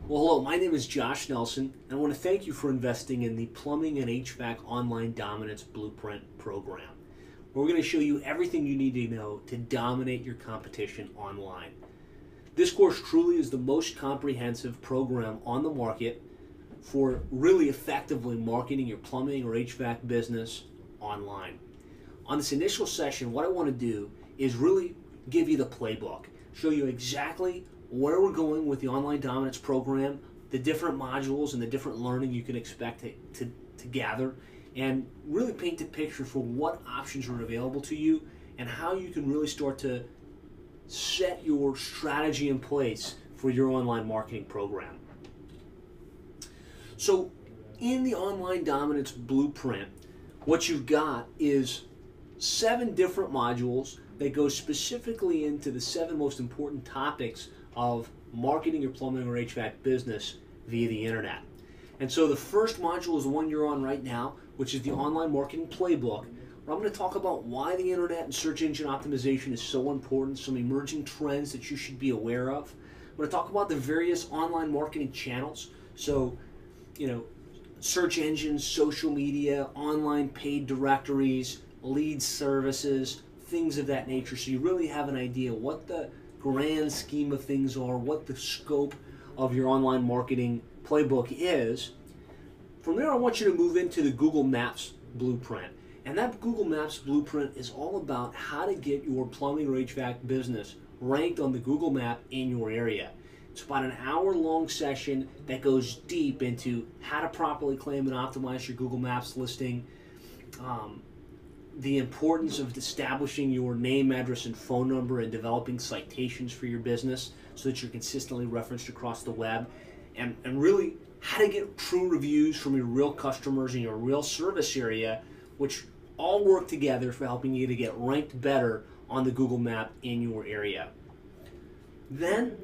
Well, hello, my name is Josh Nelson, and I want to thank you for investing in the Plumbing and HVAC Online Dominance Blueprint program. We're going to show you everything you need to know to dominate your competition online. This course truly is the most comprehensive program on the market for really effectively marketing your plumbing or HVAC business online. On this initial session, what I want to do is really give you the playbook, show you exactly where we're going with the Online Dominance program, the different modules and the different learning you can expect to gather, and really paint a picture for what options are available to you and how you can really start to set your strategy in place for your online marketing program. So in the Online Dominance Blueprint, what you've got is 7 different modules that go specifically into the 7 most important topics of marketing your plumbing or HVAC business via the internet. And so the first module is the one you're on right now, which is the Online Marketing Playbook, where I'm going to talk about why the internet and search engine optimization is so important, some emerging trends that you should be aware of. I'm going to talk about the various online marketing channels, so search engines, social media, online paid directories, lead services, things of that nature, so you really have an idea what the grand scheme of things are, what the scope of your online marketing playbook is. From there, I want you to move into the Google Maps Blueprint. And that Google Maps Blueprint is all about how to get your plumbing or HVAC business ranked on the Google Map in your area. It's about an hour-long session that goes deep into how to properly claim and optimize your Google Maps listing, the importance of establishing your name, address, and phone number and developing citations for your business so that you're consistently referenced across the web, and really how to get true reviews from your real customers in your real service area, which all work together for helping you to get ranked better on the Google Map in your area. Then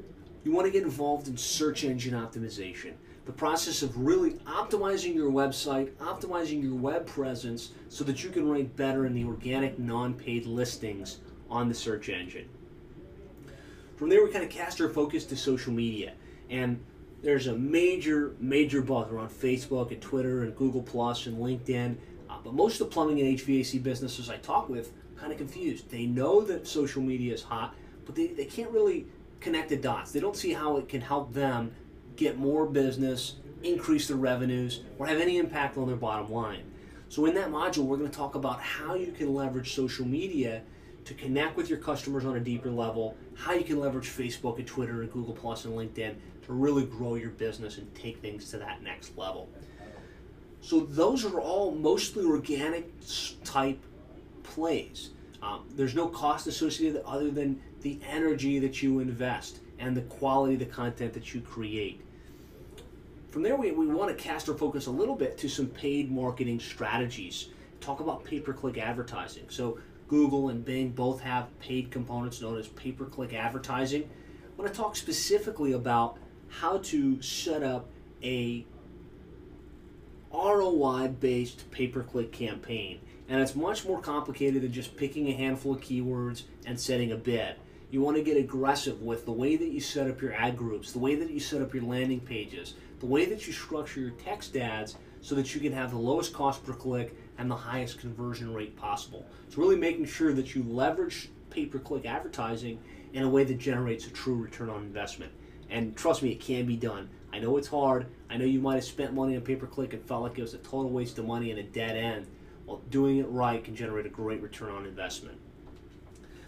you want to get involved in search engine optimization, the process of really optimizing your website, optimizing your web presence so that you can rank better in the organic non-paid listings on the search engine. From there, we kind of cast our focus to social media, and there's a major buzz around Facebook and Twitter and Google Plus and LinkedIn, but most of the plumbing and HVAC businesses I talk with are kind of confused. They know that social media is hot, but they can't really connect the dots. They don't see how it can help them get more business, increase their revenues, or have any impact on their bottom line. So in that module, we're going to talk about how you can leverage social media to connect with your customers on a deeper level, how you can leverage Facebook and Twitter and Google Plus and LinkedIn to really grow your business and take things to that next level. So those are all mostly organic type plays. There's no cost associated other than the energy that you invest and the quality of the content that you create. From there, we want to cast our focus a little bit to some paid marketing strategies. Talk about pay-per-click advertising. So Google and Bing both have paid components known as pay-per-click advertising. I want to talk specifically about how to set up a ROI-based pay-per-click campaign. And it's much more complicated than just picking a handful of keywords and setting a bid. You want to get aggressive with the way that you set up your ad groups, the way that you set up your landing pages, the way that you structure your text ads so that you can have the lowest cost per click and the highest conversion rate possible. So really making sure that you leverage pay-per-click advertising in a way that generates a true return on investment. And trust me, it can be done. I know it's hard. I know you might have spent money on pay-per-click and felt like it was a total waste of money and a dead end. Well, doing it right can generate a great return on investment.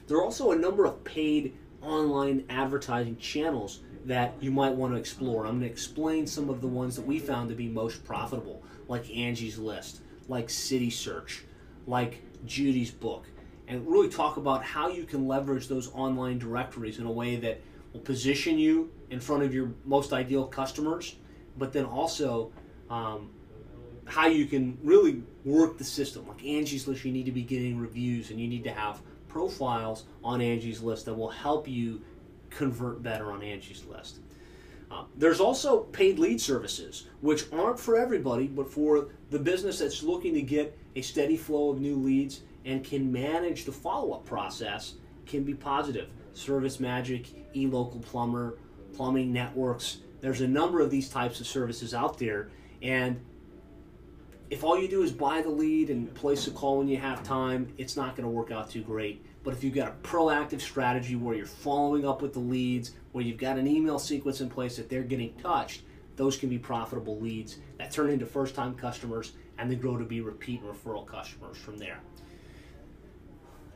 There are also a number of paid online advertising channels that you might want to explore. I'm going to explain some of the ones that we found to be most profitable, like Angie's List, like City Search, like Judy's Book, and really talk about how you can leverage those online directories in a way that will position you in front of your most ideal customers, but then also how you can really work the system. Like Angie's List, you need to be getting reviews and you need to have profiles on Angie's List that will help you convert better on Angie's List. There's also paid lead services, which aren't for everybody, but for the business that's looking to get a steady flow of new leads and can manage the follow-up process, can be positive. Service Magic, eLocal Plumber, plumbing networks. There's a number of these types of services out there, and if all you do is buy the lead and place a call when you have time, it's not going to work out too great. But if you've got a proactive strategy where you're following up with the leads, where you've got an email sequence in place that they're getting touched, those can be profitable leads that turn into first-time customers and then grow to be repeat and referral customers from there.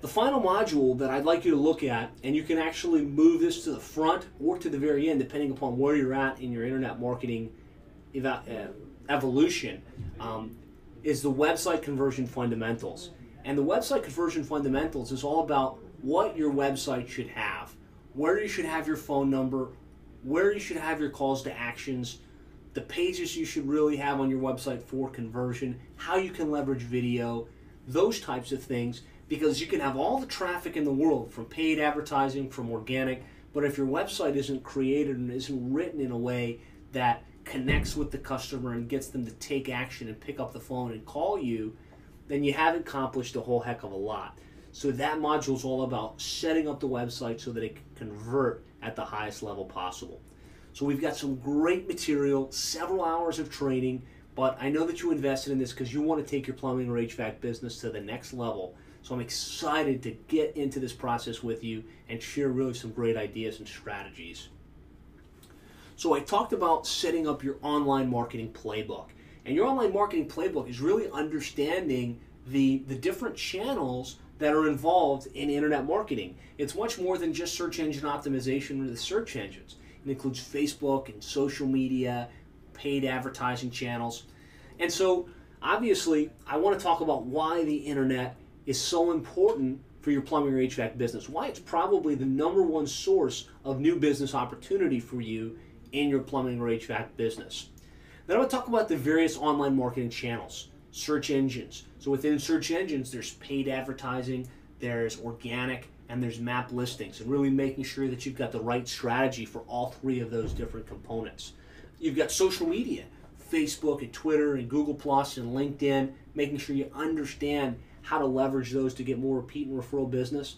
The final module that I'd like you to look at, and you can actually move this to the front or to the very end depending upon where you're at in your internet marketing evolution, is the website conversion fundamentals. And the website conversion fundamentals is all about what your website should have, where you should have your phone number, where you should have your calls to actions, the pages you should really have on your website for conversion, how you can leverage video, those types of things, because you can have all the traffic in the world from paid advertising, from organic, but if your website isn't created and isn't written in a way that connects with the customer and gets them to take action and pick up the phone and call you, then you haven't accomplished a whole heck of a lot. So that module is all about setting up the website so that it can convert at the highest level possible. So we've got some great material, several hours of training, but I know that you invested in this because you want to take your plumbing or HVAC business to the next level. So I'm excited to get into this process with you and share really some great ideas and strategies. So I talked about setting up your online marketing playbook. And your online marketing playbook is really understanding the different channels that are involved in internet marketing. It's much more than just search engine optimization or the search engines. It includes Facebook and social media, paid advertising channels. And so obviously I want to talk about why the internet is so important for your plumbing or HVAC business, why it's probably the #1 source of new business opportunity for you in your plumbing or HVAC business. Then I'm going to talk about the various online marketing channels, search engines. So within search engines, there's paid advertising, there's organic, and there's map listings, and really making sure that you've got the right strategy for all three of those different components. You've got social media, Facebook and Twitter and Google Plus and LinkedIn, making sure you understand how to leverage those to get more repeat and referral business.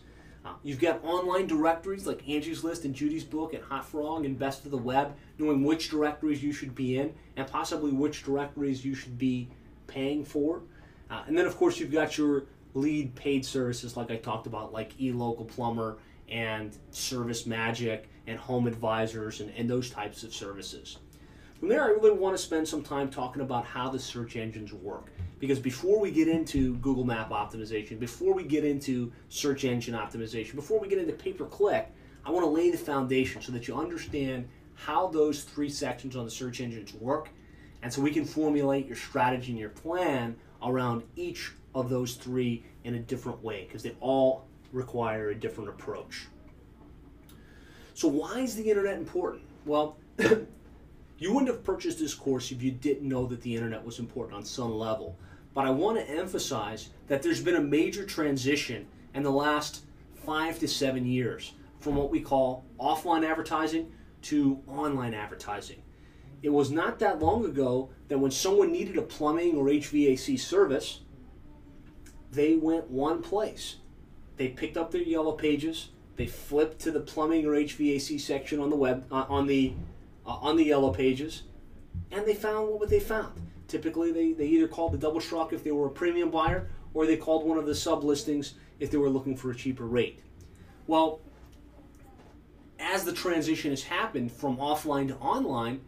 You've got online directories like Angie's List and Judy's Book and Hot Frog and Best of the Web, knowing which directories you should be in and possibly which directories you should be paying for. And then, of course, you've got your lead paid services like I talked about, like eLocal Plumber and Service Magic and Home Advisors and those types of services. From there, I really want to spend some time talking about how the search engines work. Because before we get into Google Map optimization, before we get into search engine optimization, before we get into pay-per-click, I want to lay the foundation so that you understand how those three sections on the search engines work, and so we can formulate your strategy and your plan around each of those three in a different way, because they all require a different approach. So why is the internet important? Well, you wouldn't have purchased this course if you didn't know that the internet was important on some level. But I want to emphasize that there's been a major transition in the last 5 to 7 years from what we call offline advertising to online advertising. It was not that long ago that when someone needed a plumbing or HVAC service, they went one place. They picked up their yellow pages, they flipped to the plumbing or HVAC section on the web, on the yellow pages, and they found what they found. Typically, they either called the double truck if they were a premium buyer, or they called one of the sub listings if they were looking for a cheaper rate. Well, as the transition has happened from offline to online,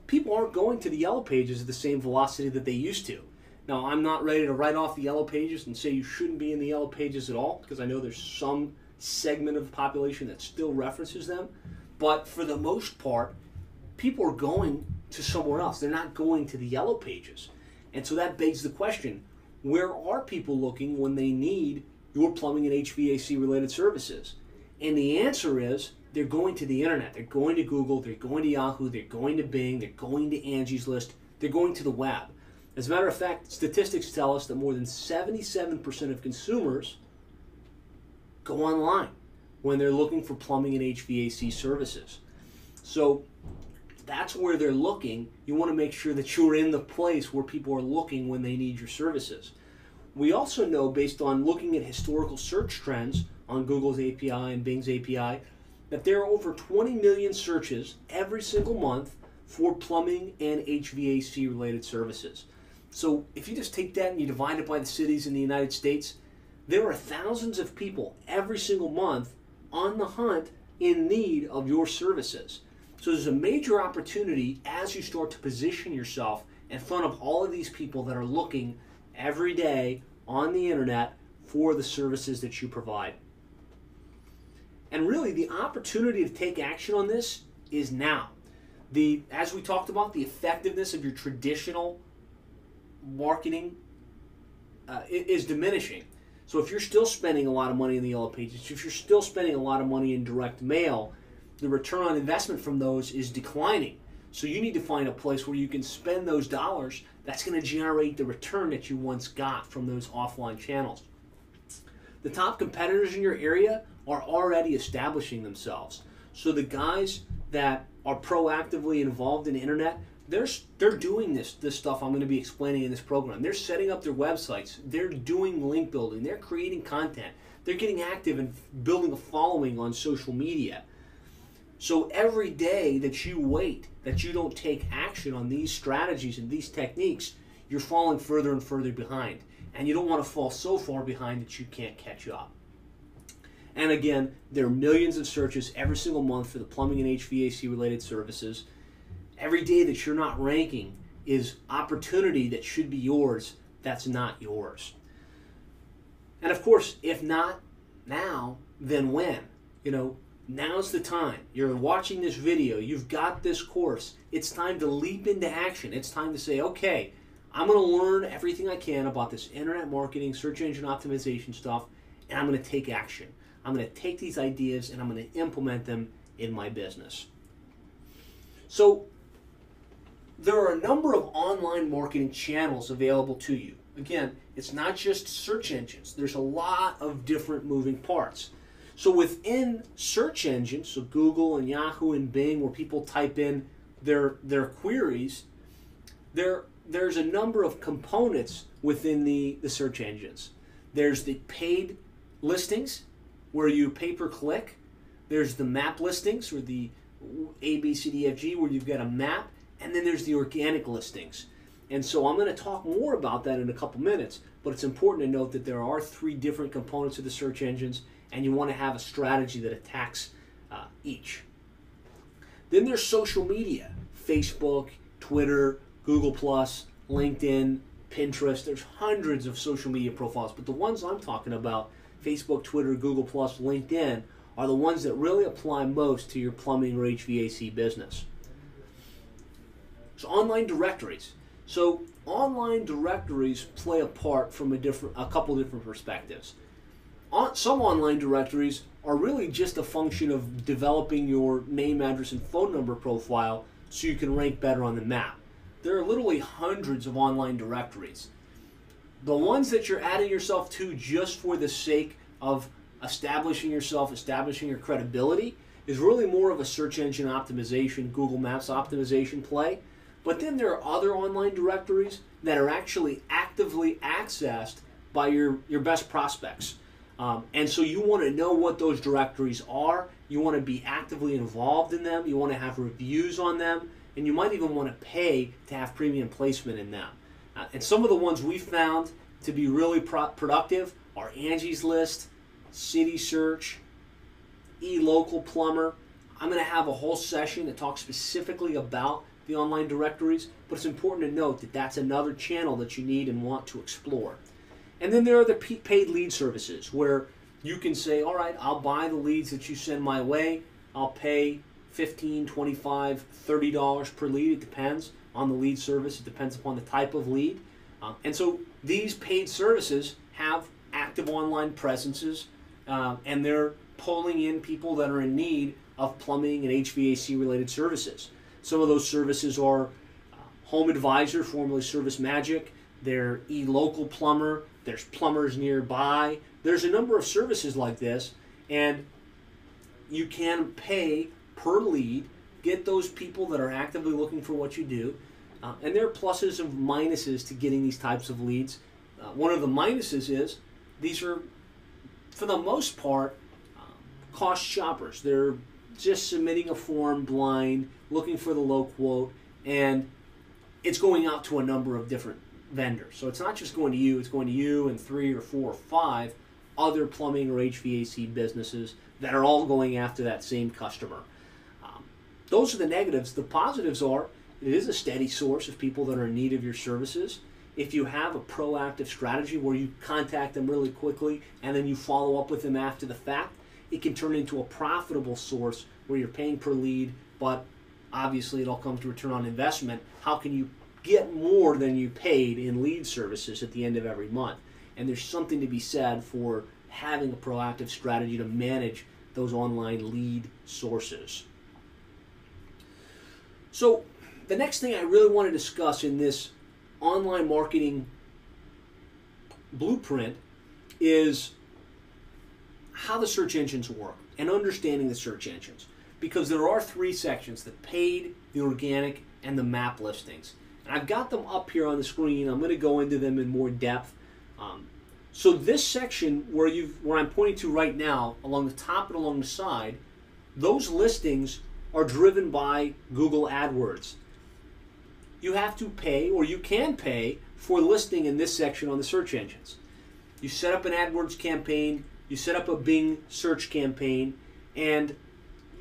people aren't going to the yellow pages at the same velocity that they used to. Now, I'm not ready to write off the yellow pages and say you shouldn't be in the yellow pages at all, because I know there's some segment of the population that still references them. But for the most part, people are going to somewhere else. They're not going to the yellow pages. And so that begs the question, where are people looking when they need your plumbing and HVAC related services? And the answer is they're going to the internet. They're going to Google, they're going to Yahoo, they're going to Bing, they're going to Angie's List, they're going to the web. As a matter of fact, statistics tell us that more than 77% of consumers go online when they're looking for plumbing and HVAC services. So that's where they're looking. You want to make sure that you're in the place where people are looking when they need your services. We also know, based on looking at historical search trends on Google's API and Bing's API, that there are over 20 million searches every single month for plumbing and HVAC related services. So if you just take that and you divide it by the cities in the United States, there are thousands of people every single month on the hunt in need of your services. So there's a major opportunity as you start to position yourself in front of all of these people that are looking every day on the internet for the services that you provide. And really, the opportunity to take action on this is now. As we talked about, the effectiveness of your traditional marketing is diminishing. So if you're still spending a lot of money in the Yellow Pages, if you're still spending a lot of money in direct mail, the return on investment from those is declining. So you need to find a place where you can spend those dollars that's going to generate the return that you once got from those offline channels. The top competitors in your area are already establishing themselves. So the guys that are proactively involved in the internet, they're doing this stuff I'm going to be explaining in this program. They're setting up their websites. They're doing link building. They're creating content. They're getting active and building a following on social media. So every day that you wait, that you don't take action on these strategies and these techniques, you're falling further and further behind. And you don't want to fall so far behind that you can't catch up. And again, there are millions of searches every single month for the plumbing and HVAC related services. Every day that you're not ranking is opportunity that should be yours that's not yours. And of course, if not now, then when? Now's the time. You're watching this video. You've got this course. It's time to leap into action. It's time to say, okay, I'm going to learn everything I can about this internet marketing, search engine optimization stuff, and I'm going to take action. I'm going to take these ideas and I'm going to implement them in my business. So there are a number of online marketing channels available to you. Again, it's not just search engines. There's a lot of different moving parts. So within search engines, so Google and Yahoo and Bing, where people type in their queries, there's a number of components within the search engines. There's the paid listings, where you pay-per-click. There's the map listings, or the A, B, C, D, F, G, where you've got a map. And then there's the organic listings. And so I'm going to talk more about that in a couple minutes, but it's important to note that there are 3 different components of the search engines, and you want to have a strategy that attacks each. Then there's social media: Facebook, Twitter, Google+, LinkedIn, Pinterest. There's hundreds of social media profiles, but the ones I'm talking about, Facebook, Twitter, Google+, LinkedIn, are the ones that really apply most to your plumbing or HVAC business. So online directories. So online directories play a part from a couple different perspectives. Some online directories are really just a function of developing your name, address, and phone number profile so you can rank better on the map. There are literally hundreds of online directories. The ones that you're adding yourself to just for the sake of establishing yourself, establishing your credibility, is really more of a search engine optimization, Google Maps optimization play. But then there are other online directories that are actually actively accessed by your best prospects. And so you want to know what those directories are. You want to be actively involved in them. You want to have reviews on them. And you might even want to pay to have premium placement in them. And some of the ones we found to be really productive are Angie's List, City Search, eLocal Plumber. I'm going to have a whole session that talks specifically about the online directories, but it's important to note that that's another channel that you need and want to explore. And then there are the paid lead services, where you can say, all right, I'll buy the leads that you send my way. I'll pay $15, $25, $30 per lead. It depends on the lead service. It depends upon the type of lead. And so these paid services have active online presences, and they're pulling in people that are in need of plumbing and HVAC related services. Some of those services are Home Advisor, formerly Service Magic. They're eLocal Plumber. There's Plumbers Nearby. There's a number of services like this, and you can pay per lead, get those people that are actively looking for what you do, and there are pluses and minuses to getting these types of leads. One of the minuses is these are, for the most part, cost shoppers. They're just submitting a form blind, looking for the low quote, and it's going out to a number of different vendors. So it's not just going to you, it's going to you and 3 or 4 or 5 other plumbing or HVAC businesses that are all going after that same customer. Those are the negatives. The positives are it is a steady source of people that are in need of your services. If you have a proactive strategy where you contact them really quickly and then you follow up with them after the fact, it can turn into a profitable source where you're paying per lead, but obviously it all comes to return on investment. How can you get more than you paid in lead services at the end of every month? And there's something to be said for having a proactive strategy to manage those online lead sources. So the next thing I really want to discuss in this online marketing blueprint is how the search engines work and understanding the search engines. Because there are 3 sections, the paid, the organic, and the map listings. And I've got them up here on the screen. I'm going to go into them in more depth. So this section where I'm pointing to right now, along the top and along the side, those listings are driven by Google AdWords. You have to pay, or you can pay, for listing in this section on the search engines. You set up an AdWords campaign, you set up a Bing search campaign, and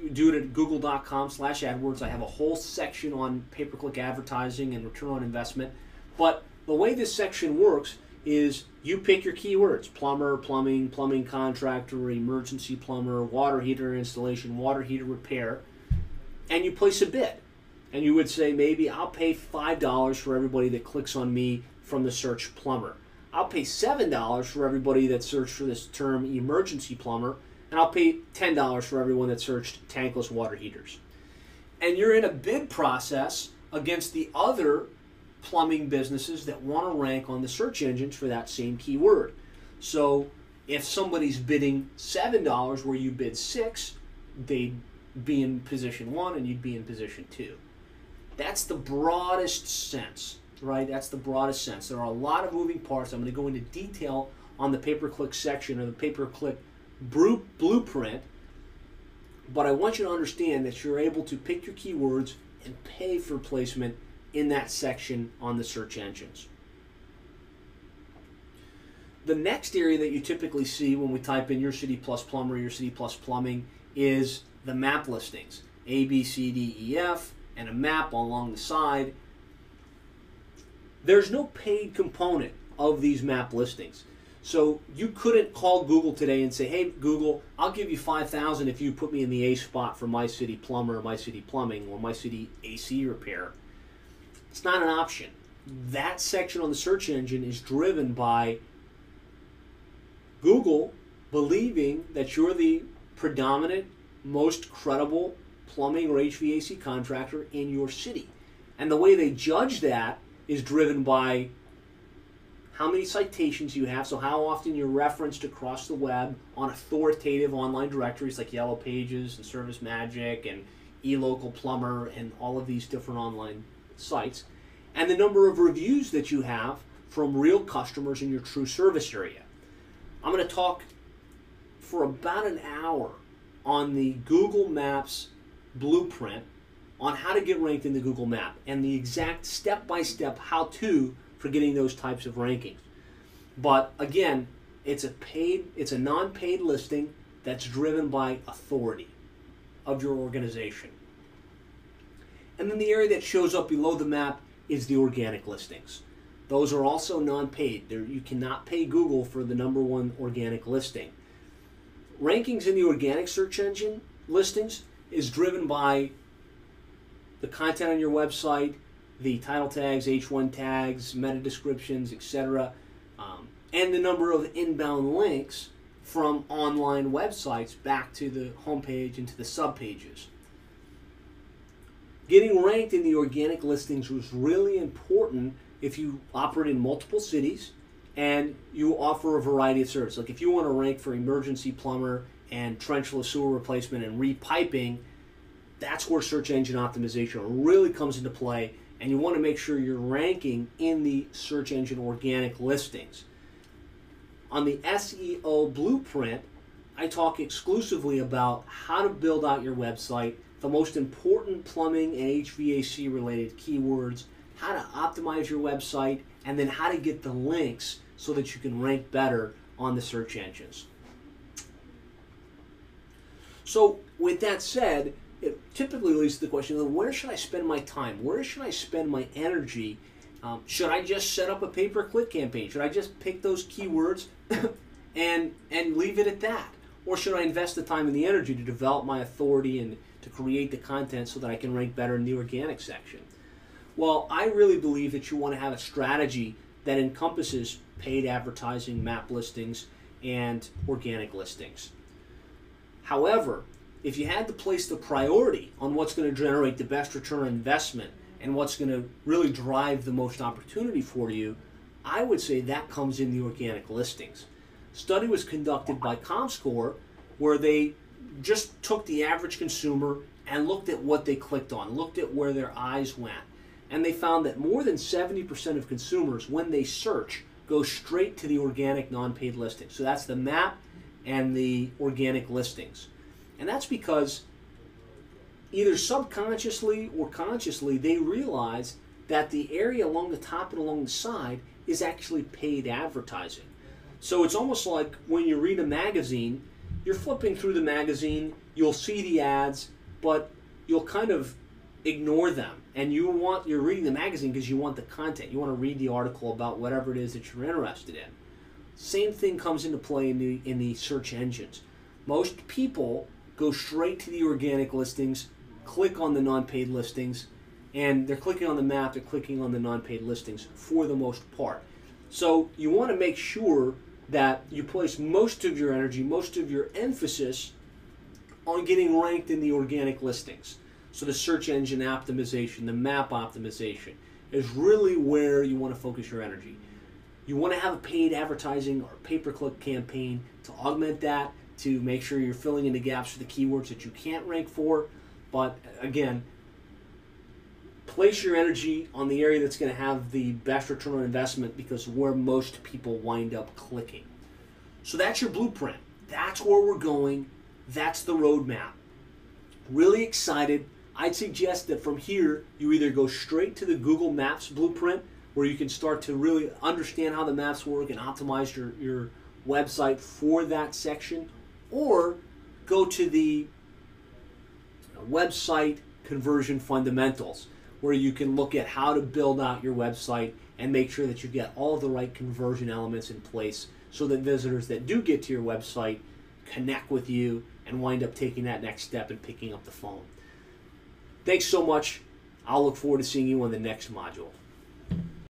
you do it at google.com/AdWords. I have a whole section on pay-per-click advertising and return on investment. But the way this section works is you pick your keywords: plumber, plumbing, plumbing contractor, emergency plumber, water heater installation, water heater repair, and you place a bid. And you would say, maybe I'll pay $5 for everybody that clicks on me from the search plumber. I'll pay $7 for everybody that searched for this term emergency plumber, and I'll pay $10 for everyone that searched tankless water heaters. And you're in a bid process against the other plumbing businesses that want to rank on the search engines for that same keyword. So if somebody's bidding $7 where you bid $6, they'd be in position 1 and you'd be in position 2. That's the broadest sense, right? That's the broadest sense. There are a lot of moving parts. I'm going to go into detail on the pay-per-click section or the pay-per-click blueprint, but I want you to understand that you're able to pick your keywords and pay for placement in that section on the search engines. The next area that you typically see when we type in your city plus plumber, your city plus plumbing, is the map listings. A, B, C, D, E, F, and a map along the side. There's no paid component of these map listings. So you couldn't call Google today and say, hey Google, I'll give you $5,000 if you put me in the A spot for my city plumber, my city plumbing, or my city AC repair. It's not an option. That section on the search engine is driven by Google believing that you're the predominant, most credible plumbing or HVAC contractor in your city. And the way they judge that is driven by how many citations you have, so how often you're referenced across the web on authoritative online directories like Yellow Pages and Service Magic and eLocal Plumber and all of these different online sites, and the number of reviews that you have from real customers in your true service area. I'm going to talk for about an hour on the Google Maps blueprint on how to get ranked in the Google Map and the exact step-by-step how-to for getting those types of rankings. But again, it's a non-paid listing that's driven by authority of your organization. And then the area that shows up below the map is the organic listings. Those are also non-paid. You cannot pay Google for the #1 organic listing. Rankings in the organic search engine listings is driven by the content on your website, the title tags, H1 tags, meta descriptions, etc., and the number of inbound links from online websites back to the homepage and to the subpages. Getting ranked in the organic listings was really important if you operate in multiple cities and you offer a variety of services. Like if you want to rank for emergency plumber and trenchless sewer replacement and repiping, that's where search engine optimization really comes into play, and you want to make sure you're ranking in the search engine organic listings. On the SEO blueprint, I talk exclusively about how to build out your website, the most important plumbing and HVAC related keywords, how to optimize your website, and then how to get the links so that you can rank better on the search engines. So with that said, it typically leads to the question of where should I spend my time? Where should I spend my energy? Should I just set up a pay-per-click campaign? Should I just pick those keywords and leave it at that? Or should I invest the time and the energy to develop my authority and to create the content so that I can rank better in the organic section? Well, I really believe that you want to have a strategy that encompasses paid advertising, map listings, and organic listings. However, if you had to place the priority on what's going to generate the best return on investment and what's going to really drive the most opportunity for you, I would say that comes in the organic listings. Study was conducted by ComScore where they just took the average consumer and looked at what they clicked on, looked at where their eyes went. And they found that more than 70% of consumers, when they search, go straight to the organic non-paid listings. So that's the map and the organic listings. And that's because either subconsciously or consciously they realize that the area along the top and along the side is actually paid advertising. So it's almost like when you read a magazine, you're flipping through the magazine, you'll see the ads, but you'll kind of ignore them. And you're reading the magazine because you want the content. You want to read the article about whatever it is that you're interested in. Same thing comes into play in the search engines. Most people go straight to the organic listings, click on the non-paid listings, and they're clicking on the map, they're clicking on the non-paid listings for the most part. So you want to make sure that you place most of your energy, most of your emphasis on getting ranked in the organic listings. So the search engine optimization, the map optimization is really where you want to focus your energy. You want to have a paid advertising or pay-per-click campaign to augment that, to make sure you're filling in the gaps for the keywords that you can't rank for. But again, place your energy on the area that's going to have the best return on investment because where most people wind up clicking. So that's your blueprint. That's where we're going. That's the roadmap. Really excited. I'd suggest that from here, you either go straight to the Google Maps blueprint where you can start to really understand how the maps work and optimize your website for that section, or go to the website conversion fundamentals where you can look at how to build out your website and make sure that you get all the right conversion elements in place so that visitors that do get to your website connect with you and wind up taking that next step and picking up the phone. Thanks so much. I'll look forward to seeing you on the next module.